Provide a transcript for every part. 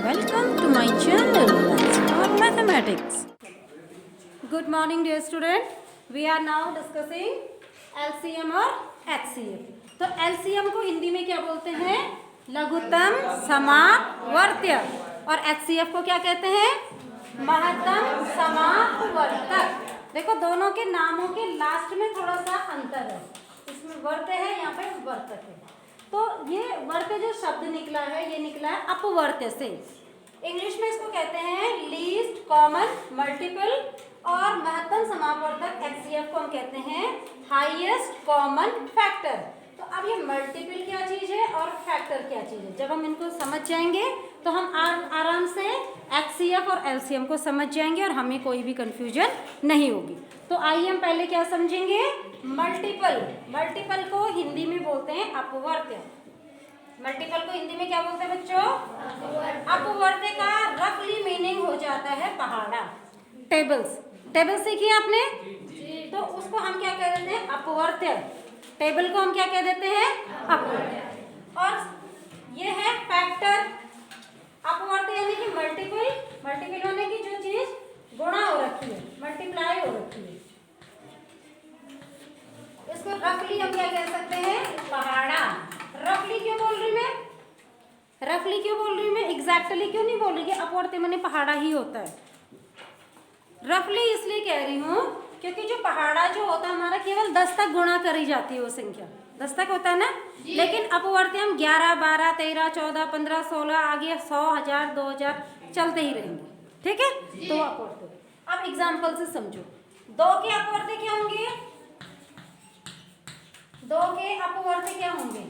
Welcome to my channel. Let's talk mathematics. Good morning, dear student. We are now discussing LCM और HCF. तो LCM को हिंदी में क्या बोलते हैं? लघुत्तम समापवर्त्य. और HCF को क्या कहते हैं? महत्तम समापवर्तक. देखो दोनों के नामों के लास्ट में थोड़ा सा अंतर है. इसमें वर्त्य है, यहाँ पे वर्तक है. तो ये वर्त्य जो शब्द निकला है ये निकला है अपवर्त्य से. इंग्लिश में इसको कहते हैं लीस्ट कॉमन मल्टीपल और महत्तम समापवर्तक HCF को हम कहते हैं हाईएस्ट कॉमन फैक्टर. तो अब ये मल्टीपल क्या चीज़ है और फैक्टर क्या चीज़ है, जब हम इनको समझ जाएंगे तो हम आराम से HCF और LCM को समझ जाएंगे और हमें कोई भी कंफ्यूजन नहीं होगी. तो आइए हम पहले क्या समझेंगे? मल्टीपल. मल्टीपल को हिंदी में बोलते हैं अपवर्त्य. मल्टीपल को हिंदी में क्या बोलते हैं बच्चों? अपवर्त्य का रफली मीनिंग हो जाता है पहाड़ा. टेबल्स. टेबल सीखी आपने? तो उसको हम क्या कह देते हैं? अपवर्त्य. टेबल को हम क्या कह देते हैं? अपवर्त्य. और ये है फैक्टर. अपवर्त्य यानी कि मल्टीपल. मल्टीपल होने की जो चीज गुणा हो रखी है, मल्टीप्लाई हो रखी है, इसको रफली हम क्या कह सकते हैं? पहाड़ा. रफली क्यों बोल रही मैं? रफली क्यों बोल रही मैं? एग्जैक्टली क्यों नहीं बोल रही कि अपवर्त्य माने पहाड़ा ही होता है. रफली इसलिए कह रही हूँ क्योंकि जो पहाड़ा जो होता है हमारा केवल 10 तक गुणा करी जाती है वो संख्या. 10 तक होता है ना. लेकिन अपवर्त्य हम 11, 12, 13, 14, 15, 16 आगे 100, 1000, 2000 चलते ही रहेंगे. ठीक है. तो अपवर्त्य. अब एग्जाम्पल से समझो. 2 के अपवर्त्य क्या होंगे? 2 के अपवर्त्य क्या होंगे?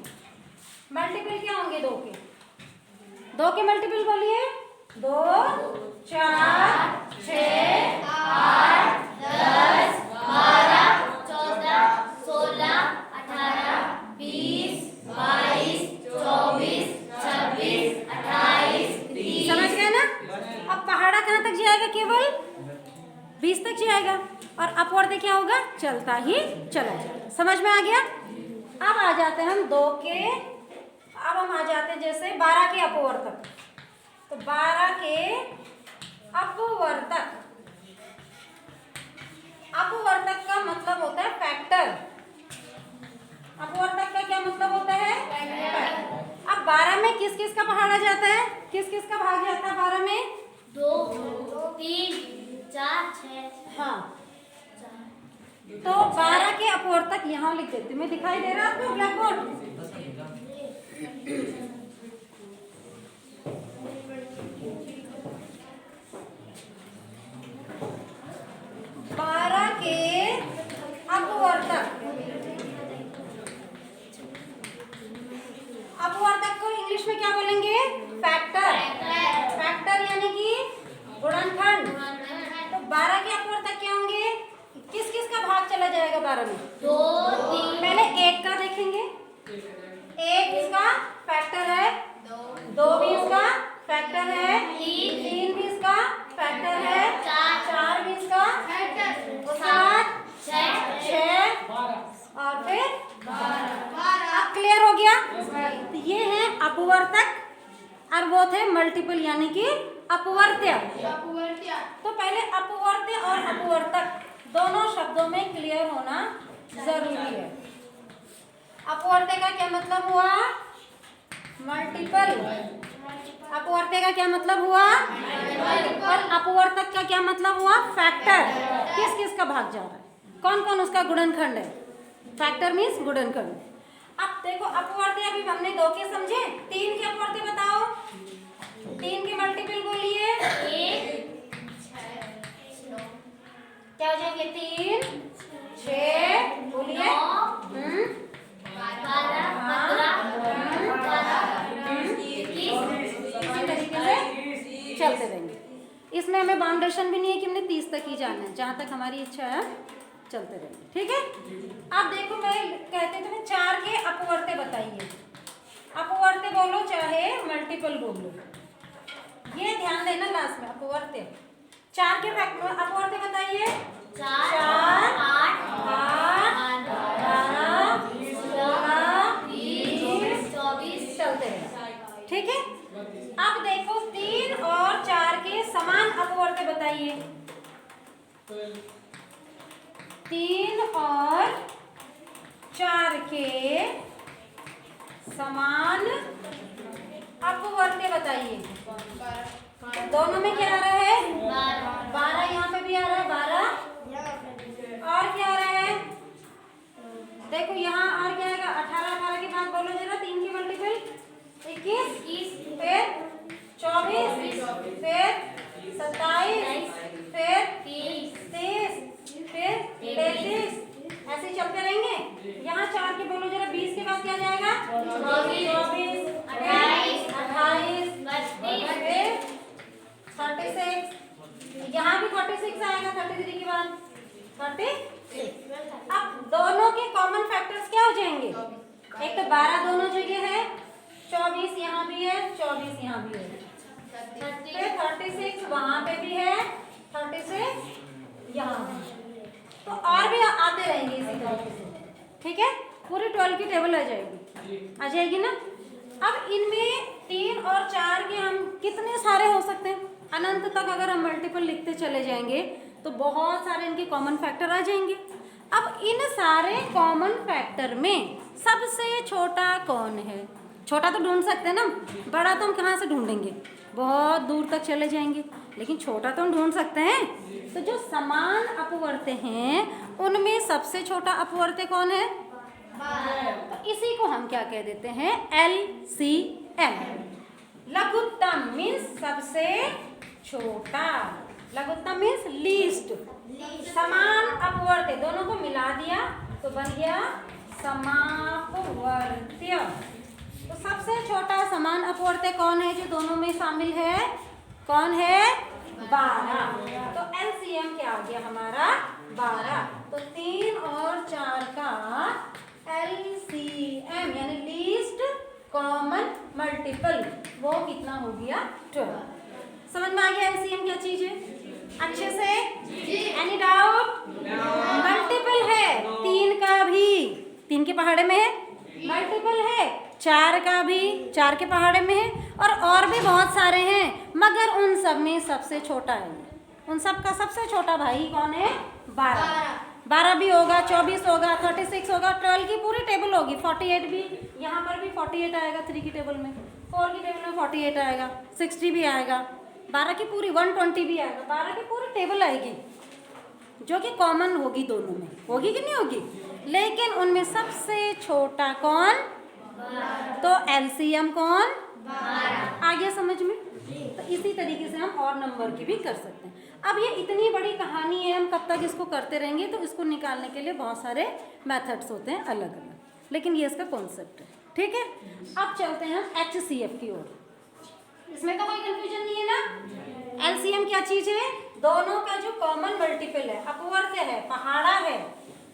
मल्टीपल क्या होंगे 2 के? 2 के मल्टीपल बोलिए. 2, 4, 6, 8, 10, 12, 14, 16, 18, 20, 22, 24, 26, 28, 30. समझ गए ना? अब पहाड़ा कहाँ तक जाएगा? केवल 20 तक जाएगा. और अपवर्त्य क्या होगा? चलता ही चला जाएगा. समझ में आ गया? अब आ जाते हैं हम 2 के. अब हम आ जाते हैं जैसे 12 के अपवर्तक. तो 12 के अपवर्तक. अपवर्तक का मतलब होता है फैक्टर. अपवर्तक का क्या मतलब होता है? फैक्टर. अब 12 में किस किस का पहाड़ा जाता है? किस किस का भाग जाता है 12 में? 2, 3, 4, 6. हाँ. तो 12 के अपवर्तक यहाँ लिख देती हूँ मैं. दिखाई दे रहा है आपको ब्लैक बोर्ड? 12 के अपवर्तक. अपवर्तक को इंग्लिश में क्या बोलेंगे? फैक्टर. फैक्टर यानी कि गुणनखंड. तो 12 के अपवर्तक क्या होंगे? किस किस का भाग चला जाएगा 12 में? 2, 3. पहले 1 का देखेंगे. 1 इसका फैक्टर है. 2 भी इसका फैक्टर है. 3 भी इसका फैक्टर है. 4 भी इसका फैक्टर. 7, 6 और फिर 12. अब क्लियर हो गया? तो ये है अपवर्तक और वो थे मल्टीपल यानी कि अपवर्त्य. तो पहले अपवर्त्य और अपवर्तक दोनों शब्दों में क्लियर होना जरूरी है. अपवर्त्य का क्या मतलब हुआ? मल्टीपल. अपवर्त्य का क्या मतलब हुआ? और अपवर्तक का क्या मतलब हुआ? फैक्टर. किस किस का भाग जा रहा है? कौन कौन उसका गुणनखंड है? फैक्टर मीन्स गुणनखंड. अब देखो अपवर्त्य अभी हमने 2 के समझे. 3 के अपवर्त्य बताओ. 3 के मल्टीपल बोलिए. 1, क्या हो जाएंगे? 3, 6 बोलिए. 9, 12, इसी तरीके से चलते रहेंगे. इसमें हमें बाउंडेशन भी नहीं है कि हमने 30 तक ही जाना है. जहाँ तक हमारी इच्छा है चलते रहेंगे. ठीक है. अब देखो मैं कहते तुम्हें 4 के अपवर्त्य बताइए. अपवर्त्य बोलो चाहे मल्टीपल बोलो. ये ध्यान देना लास्ट में. अपवर्त्य 4 के अपवर्त्य बताइए. 4, 8, 12, 16, 20, 24. चलते रहेंगे. ठीक है. अब देखो 3 बताइए। 3 और 4 के समान अपवर्त्य बताइए। दोनों में क्या आ रहा है? 12 यहाँ पे भी आ रहा है, 12 और क्या आ रहा है? देखो यहाँ और क्या आएगा? 18 18 के बाद बोलो जरा 3 की मल्टीपल 21, फिर 24, फिर 27, फिर 30, फिर 33, ऐसे ही चलते रहेंगे। यहाँ 4 के बोलो जरा 20 के बाद क्या जाएगा? 24, 28, 36, यहाँ भी 36 आएगा, 33 के बाद 36। अब दोनों के कॉमन फैक्टर्स क्या हो जाएंगे? एक तो 12 दोनों जगह है, 24 यहाँ भी है, 24 यहाँ भी है, फिर 36 वहाँ पे भी है, 36 यहाँ भी। तो और भी आते रहेंगे इसी तरीके से, ठीक है। पूरी 12 की टेबल आ जाएगी ना। अब इनमें 3 और 4 के हम कितने सारे हो सकते हैं? अनंत तक अगर हम मल्टीपल लिखते चले जाएंगे तो बहुत सारे इनके कॉमन फैक्टर आ जाएंगे। अब इन सारे कॉमन फैक्टर में सबसे छोटा कौन है? छोटा तो ढूंढ सकते हैं ना, बड़ा तो हम कहाँ से ढूंढेंगे? बहुत दूर तक चले जाएंगे, लेकिन छोटा तो हम ढूंढ सकते हैं। तो जो समान अपवर्त्य हैं उनमें सबसे छोटा अपवर्त्य कौन है? तो इसी को हम क्या कह देते हैं? LCM। लघुत्तम मीन्स सबसे छोटा, लघुत्तम मीन्स लीस्ट। समान अपवर्त्य दोनों को मिला दिया तो बन गया समापवर्त्य। तो सबसे छोटा समान अपवर्त्य कौन है जो दोनों में शामिल है? कौन है? 12। तो LCM क्या आ गया हमारा? 12। तो 3 और 4 का LCM यानी लीस्ट कॉमन मल्टीपल वो कितना हो गया? 12। समझ में आ गया LCM क्या चीज है? अच्छे से? Any doubt? मल्टीपल है 3 का भी, 3 के पहाड़े में है, मल्टीपल है 4 का भी, 4 के पहाड़े में है, और भी बहुत सारे हैं, मगर उन सब में सबसे छोटा है। उन सब का सबसे छोटा भाई कौन है? 12। 12 भी होगा, 24 होगा, 36 होगा, 12 की पूरी टेबल होगी, 48 भी, यहाँ पर भी 48 आएगा 3 की टेबल में, 4 की टेबल में 48 आएगा, 60 भी आएगा, 12 की पूरी 120 भी आएगा, 12 की पूरी टेबल आएगी जो कि कॉमन होगी, दोनों में होगी कि नहीं होगी। लेकिन उनमें सबसे छोटा कौन? तो LCM कौन? 12। आ गया समझ में? तो इसी तरीके से हम और नंबर की भी कर सकते हैं। अब ये इतनी बड़ी कहानी है, हम कब तक इसको करते रहेंगे? तो इसको निकालने के लिए बहुत सारे मेथड्स होते हैं अलग अलग, लेकिन ये इसका कॉन्सेप्ट है, ठीक है। अब चलते हैं हम HCF की ओर। इसमें तो कोई कंफ्यूजन नहीं है ना? LCM क्या चीज है? दोनों का जो कॉमन मल्टीपल है, अपवर्त्य है, पहाड़ा है,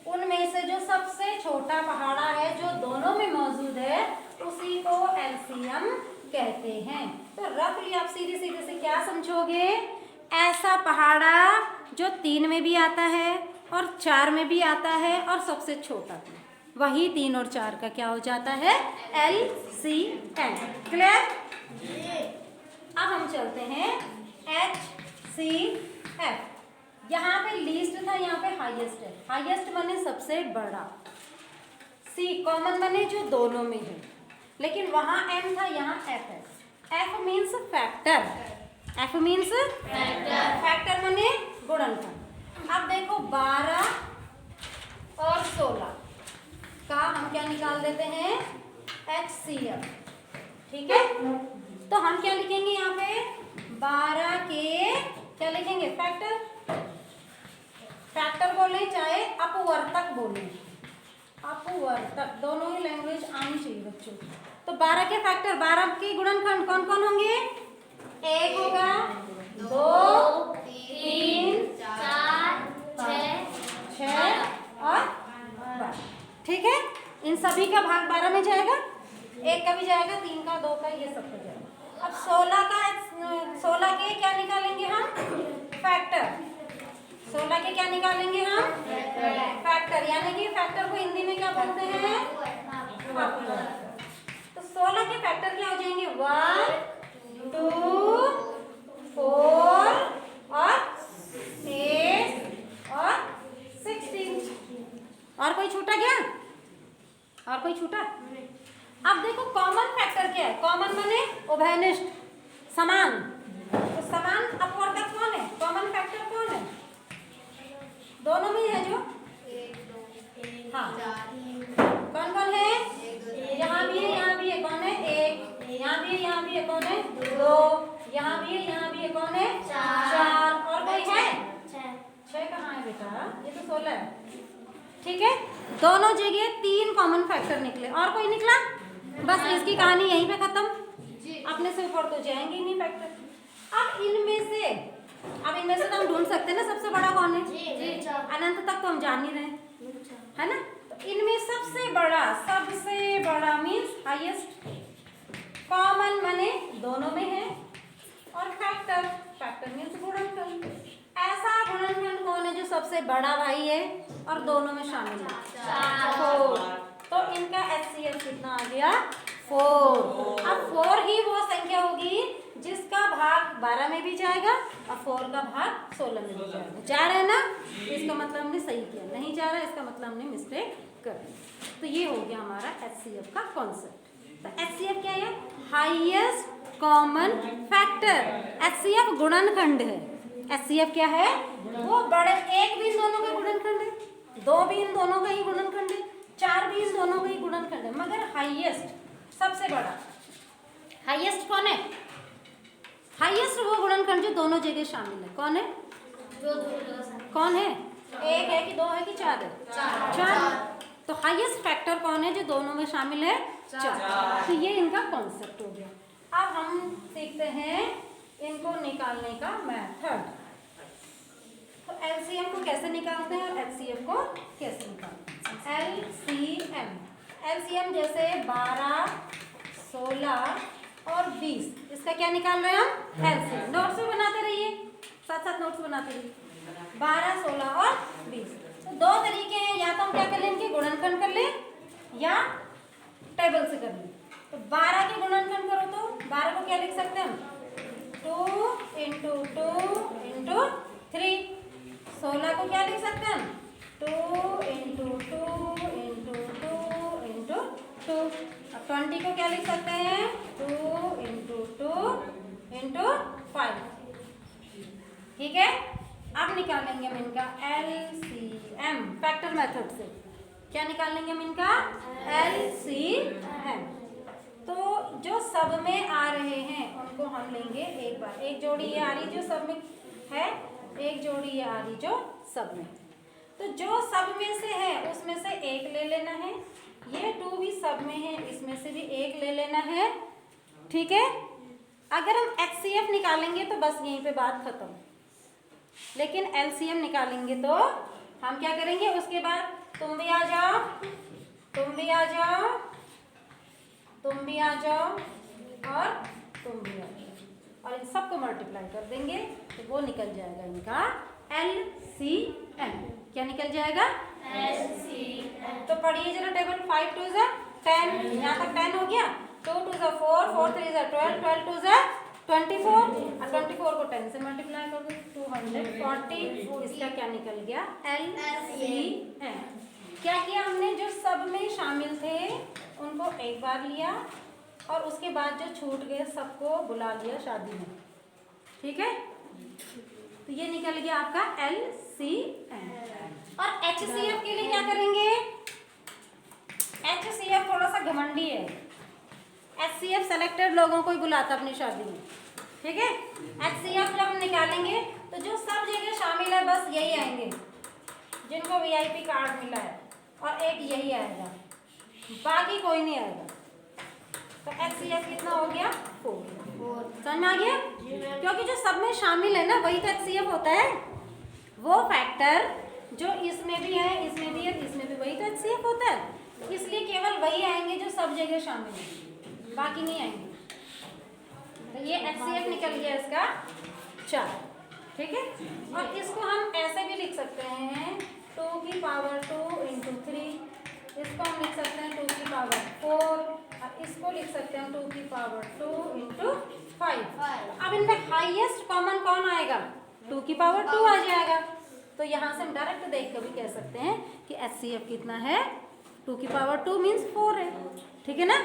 उनमें से जो सबसे छोटा पहाड़ा है जो दोनों में मौजूद है उसी को LCM कहते हैं। तो रफली आप सीधे सीधे से क्या समझोगे? ऐसा पहाड़ा जो 3 में भी आता है और 4 में भी आता है और सबसे छोटा भी, वही 3 और 4 का क्या हो जाता है? LCM। क्लियर? अब हम चलते हैं HCF। यहाँ पे लीस्ट था, यहाँ पे हाईएस्ट है। हाईएस्ट बने सबसे बड़ा, C कॉमन बने जो दोनों में है, लेकिन वहाँ M था, यहाँ F है। F means factor, F means factor बने गुणनफल। अब देखो 12 और 16 का हम क्या निकाल देते हैं? HCF, ठीक है। तो हम क्या लिखेंगे यहाँ पे? 12 के क्या लिखेंगे? फैक्टर। फैक्टर बोले चाहे अपवर्तक बोले, अपवर्तक दोनों ही लैंग्वेज आनी चाहिए बच्चों को। तो 12 के फैक्टर, 12 के गुणनखंड कौन कौन होंगे? 1 होगा, 2, 3, 4, 6 और 12, ठीक है। इन सभी का भाग 12 में जाएगा, 1 का भी जाएगा, 3 का, 2 का, ये सब का जाएगा। अब 16 के क्या निकालेंगे हम? फैक्टर। 16 के क्या निकालेंगे हम? फैक्टर, यानी कि फैक्टर को हिंदी में क्या बोलते हैं? तो 16 के फैक्टर क्या हो जाएंगे? 1, 2, 4 और कोई छूटा? अब देखो कॉमन फैक्टर क्या है? कॉमन माने उभयनिष्ठ, समान। तो समान अपवर्तक कौन है? कॉमन फैक्टर कौन है? दोनों में है जो, हाँ कौन कौन है? यहाँ भी है, यहाँ भी है, कौन है? एक। यहाँ भी है, यहाँ भी है, कौन है? दो। यहाँ भी है, यहाँ भी है, कौन है? चार। और कोई है? छह कहाँ है बेटा? ये तो 16 है। ठीक है, दोनों जगह 3 कॉमन फैक्टर निकले। और कोई निकला? बस इसकी कहानी यहीं पे खत्म। अपने से ऊपर तो जाएंगे नहीं फैक्टर। अब इनमें से तो हम ढूंढ सकते हैं ना सबसे बड़ा कौन है? अनंत तक तो हम जान ही रहे हैं, है ना? तो इनमें सबसे बड़ा मीन्स हाईएस्ट, कॉमन माने दोनों में है, और फैक्टर मीन्स गुणनखंड। ऐसा गुणनखंड कौन है जो सबसे बड़ा भाई है और दोनों में शामिल है? 4। तो इनका HCF कितना आ गया? 4। अब 4 ही वो संख्या होगी जिसका भाग 12 में भी जाएगा और 4 का भाग 16 में भी जाएगा। जा रहा है ना? इसका मतलब हमने सही किया, नहीं जा रहा है इसका मतलब हमने मिस्टेक कर दी। तो ये हो गया हमारा HCF का कॉन्सेप्ट। तो HCF क्या है? Highest common factor. HCF गुणनखंड है। HCF क्या है? वो बड़े, एक भी इन दोनों का गुणनखंड है, 2 भी इन दोनों का ही गुणनखंड है, 4 भी इन दोनों का ही गुणनखंड है, मगर हाईएस्ट, सबसे बड़ा हाईएस्ट कौन है? हाईएस्ट वो गुणनखंड जो दोनों जगह शामिल है। कौन है? कौन है? 1 है कि 2 है कि 4 है? 4। तो हाईएस्ट फैक्टर कौन है जो दोनों में शामिल है? 4। तो ये इनका कॉन्सेप्ट हो गया। अब हम सीखते हैं इनको निकालने का मेथड। तो LCM को कैसे निकालते हैं और HCF को कैसे निकालते हैं? LCM जैसे 12, 16 और 20, इसका क्या निकाल रहे हैं हम? LCM। नोट्स में बनाते रहिए, साथ साथ नोट्स बनाते रहिए। 12, 16 और 20। तो 2 तरीके हैं, या तो हम क्या कर लें, इनके गुणनखंड कर लें या टेबल से कर लें। तो 12 के गुणनखंड करो तो 12 को क्या लिख सकते हैं हम? 2 × 2 × 3। 16 को क्या लिख सकते हैं? 2 × 2 × 2 × 2। अब 20 को क्या लिख सकते हैं? 2 × 2 × 5। ठीक है, अब निकालेंगे हम इनका LCM फैक्टर मेथड से। क्या निकालेंगे हम इनका? LCM। तो जो सब में आ रहे हैं उनको हम लेंगे एक बार। एक जोड़ी ये आ रही जो सब में है, एक जोड़ी ये आ रही जो सब में। तो जो सब में से है उसमें से एक ले लेना है। ये 2 भी सब में है, इसमें से भी एक ले लेना है। ठीक है, अगर हम HCF निकालेंगे तो बस यहीं पे बात खत्म, लेकिन LCM निकालेंगे तो हम क्या करेंगे? उसके बाद तुम भी आ जाओ, तुम भी आ जाओ, तुम भी आ जाओ और तुम भी आ जाओ, और इन सबको मल्टीप्लाई कर देंगे तो वो निकल जाएगा इनका LCM। क्या निकल जाएगा? LCM। तो पढ़िए जरा टेबल। 5 2 10, यहाँ तक 10 हो गया। 2 2 4, 4 3 12, 12 2 24, और 24 को 10 से मल्टीप्लाई कर दो 240। इसका क्या निकल गया? LCM। क्या किया हमने? जो सब में शामिल थे उनको एक बार लिया और उसके बाद जो छूट गए सबको बुला लिया शादी में। ठीक है, तो ये निकल गया आपका LCM। और HCF के लिए क्या करेंगे? HCF थोड़ा सा घमंडी है। HCF सेलेक्टेड लोगों को ही बुलाता अपनी शादी में। ठीक है, HCF जब हम निकालेंगे तो जो सब जगह शामिल है बस यही आएंगे जिनको VIP कार्ड मिला है, और एक यही आएगा, बाकी कोई नहीं आएगा। तो HCF कितना हो गया? 4। समझ में आ गया? क्योंकि जो सब में शामिल है ना वही तो HCF होता है। वो फैक्टर जो इसमें भी है, इसमें भी है, इसमें भी, वही तो HCF होता है। इसलिए केवल वही आएंगे जो सब जगह शामिल है, बाकी नहीं आएंगे। तो ये HCF निकल गया इसका 4। ठीक है, और इसको हम ऐसे भी लिख सकते हैं 2 की पावर 2 × 3। इसको हम लिख सकते हैं 2 की पावर 4, और इसको लिख सकते हैं 2 की पावर 2 × 5। अब इनमें हाईएस्ट कॉमन कौन आएगा? 2 की पावर 2 आ जाएगा। तो यहाँ से हम डायरेक्ट देख कर भी कह सकते हैं कि HCF कितना है? 2 की पावर 2 मीन्स 4 है, ठीक है ना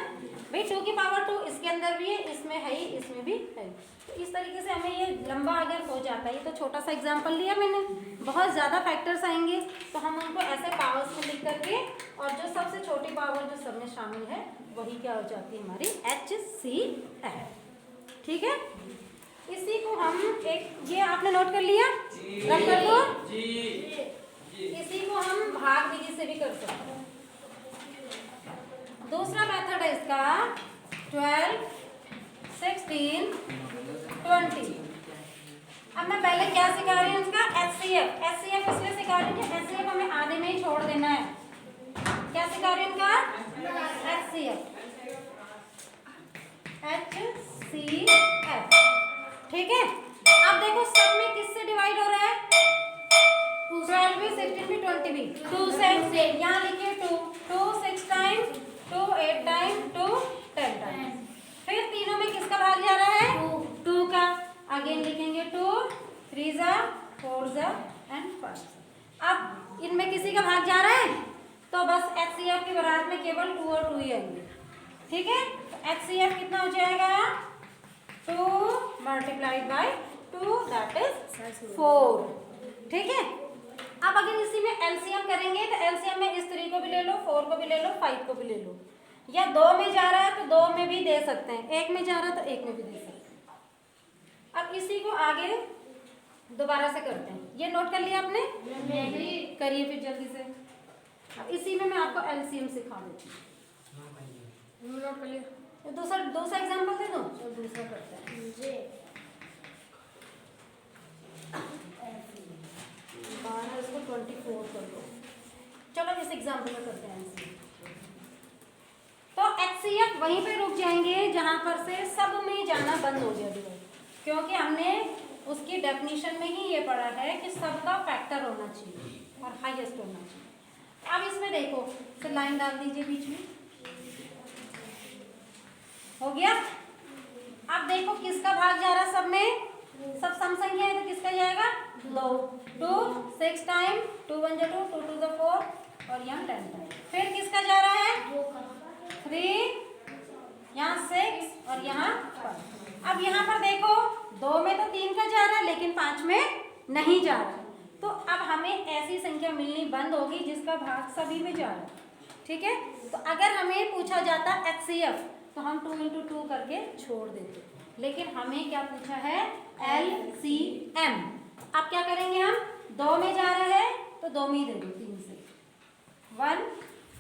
भाई। 2 की पावर 2 इसके अंदर भी है, इसमें है ही, इसमें भी है। तो इस तरीके से हमें ये लंबा अगर हो जाता है, ये तो छोटा सा एग्जांपल लिया मैंने, बहुत ज़्यादा फैक्टर्स आएंगे तो हम उनको ऐसे पावर्स में लिख करके, और जो सबसे छोटी पावर जो सब में शामिल है वही क्या हो जाती है हमारी HCF, ठीक है। इसी को हम एक, ये आपने नोट कर लिया, रख कर दो। इसी को हम भाग विधि से भी कर सकते हैं। दूसरा मेथड है इसका 12, 16, 20। अब मैं पहले क्या सिखा रही हूँ उसका HCF। HCF इसलिए सिखा रही हूँ कि HCF हमें आधे में ही छोड़ देना है। क्या सिखा रही हूँ उनका HCF, HCF, ठीक है। अब देखो सब में किससे डिवाइड हो रहा है, 12 भी, 16 भी, 20 भी, 2 से। यहाँ लिखिए 2, 2 6 टाइम, 2 8 टाइम, 2 10 टाइम। फिर तीनों में किसका भाग जा रहा है, 2 का। अगेन लिखेंगे 2 3 जा 4 जा एंड 5। अब इनमें किसी का भाग जा रहा है तो बस HCF की बारात में केवल 2 और 2 ही आएंगे, ठीक है। तो HCF कितना हो जाएगा, 2 मल्टीप्लाइड बाई 2 दैट इज 4, ठीक है। अब अगर इसी में LCM करेंगे तो LCM में इस 3 को भी ले लो, 4 को भी ले लो, 5 को भी ले लो, या 2 में जा रहा है तो 2 में भी दे सकते हैं, 1 में जा रहा है तो 1 में भी दे सकते हैं। अब इसी को आगे दोबारा से करते हैं। ये नोट कर लिया आपने, करिए फिर जल्दी से। अब इसी में मैं आपको LCM सिखा देती हूँ, नोट कर लिया। दूसरा एग्जाम्पल दे दो, चलो दूसरा करते हैं। 12 इसको 24 कर दो। चलो इस एग्जाम्पल में करते हैं LCM। तो HCF वहीं पे रुक जाएंगे जहां पर से सब में जाना बंद हो गया, क्योंकि हमने उसकी डेफिनेशन में ही ये पढ़ा है कि सबका फैक्टर होना चाहिए और हाईएस्ट होना चाहिए। अब इसमें देखो, तो लाइन डाल दीजिए बीच में, हो गया। अब देखो किसका भाग जा रहा है, सब में सब सम संख्या है तो किसका जाएगा, 2 2 6 टाइम, 2 1 जा 2, 2 2 जा 4 और यहाँ 10 टाइम। फिर किसका जा रहा है, 3, यहाँ 6 और यहाँ 5। अब यहाँ पर देखो 2 में तो 3 का जा रहा है लेकिन 5 में नहीं जा रहा है, तो अब हमें ऐसी संख्या मिलनी बंद होगी जिसका भाग सभी में जा रहा है, ठीक है। तो अगर हमें पूछा जाता HCF तो हम 2 × 2 करके छोड़ देते, लेकिन हमें क्या पूछा है, LCM। अब क्या करेंगे हम, 2 में जा रहा है तो 2 में ही दे दो, 3 से 1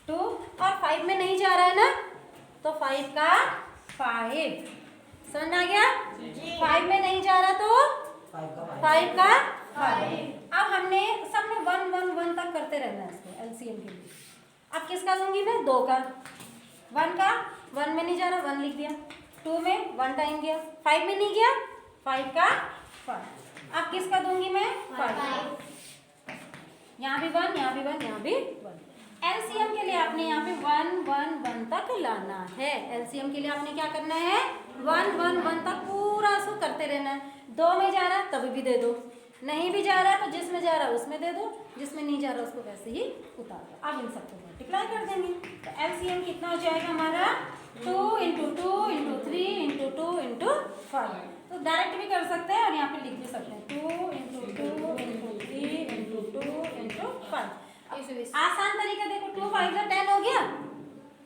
2, और 5 में नहीं जा रहा है ना तो 5 का 5, समझ आ गया। 5 में नहीं जा रहा तो 5 का 5। अब हमने सब में 1 1 1 तक करते रहना है इसको LCM के लिए। अब किसका दूंगी मैं, 2 का, 1 का, 1 में नहीं जा रहा 1 लिख दिया, 2 में 1 टाइम गया, 5 में नहीं गया 5 का 5। अब किसका दूंगी मैं, 5, यहाँ भी 1, यहाँ भी 1, यहाँ भी 1। LCM के लिए आपने यहाँ पे 1 1 1 तक लाना है। LCM के लिए आपने क्या करना है, 1 1 1 तक पूरा इसको करते रहना है। 2 में जा रहा है तभी भी दे दो, नहीं भी जा रहा है तो जिसमें जा रहा है उसमें दे दो, जिसमें नहीं जा रहा उसको वैसे ही उतार दो। अब इन सबको मल्टीप्लाई कर देंगे तो LCM कितना हो जाएगा हमारा, 2 × 2 × 3 × 2 × 5। तो डायरेक्ट भी कर सकते हैं और यहाँ पे लिख भी सकते हैं 2 × 2 × 3 × 2 × 5। आसान तरीका देखो, 2 5 जा 10 हो गया,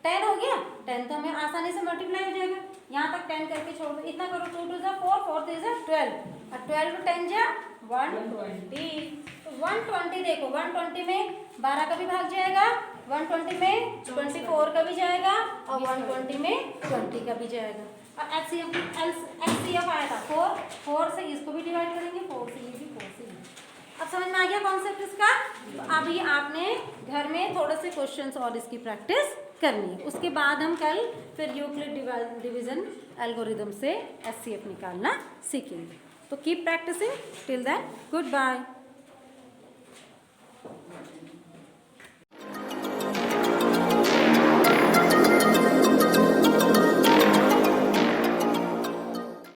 10 हो गया, 10 तो हमें आसानी से मल्टीप्लाई हो जाएगा। यहाँ तक 10 करके छोड़ दो, इतना करो, 2 2 जा 4 4 3 जा 12 और 12 to 10 जा 120। तो 120 देखो, 120 में 12 का भी भाग जाएगा, 120 में 24 का भी जाएगा और 120 में 20 का भी जाएगा। और HCF आया था 4 से इसको भी डिवाइड करेंगे, 4 से ये भी, 4 से ये। अब समझ में आ गया कॉन्सेप्ट इसका। तो अभी आपने घर में थोड़े से क्वेश्चंस और इसकी प्रैक्टिस करनी है, उसके बाद हम कल फिर यूक्लिड डिवीजन एल्गोरिदम से HCF निकालना सीखेंगे। तो keep practising, till then good bye.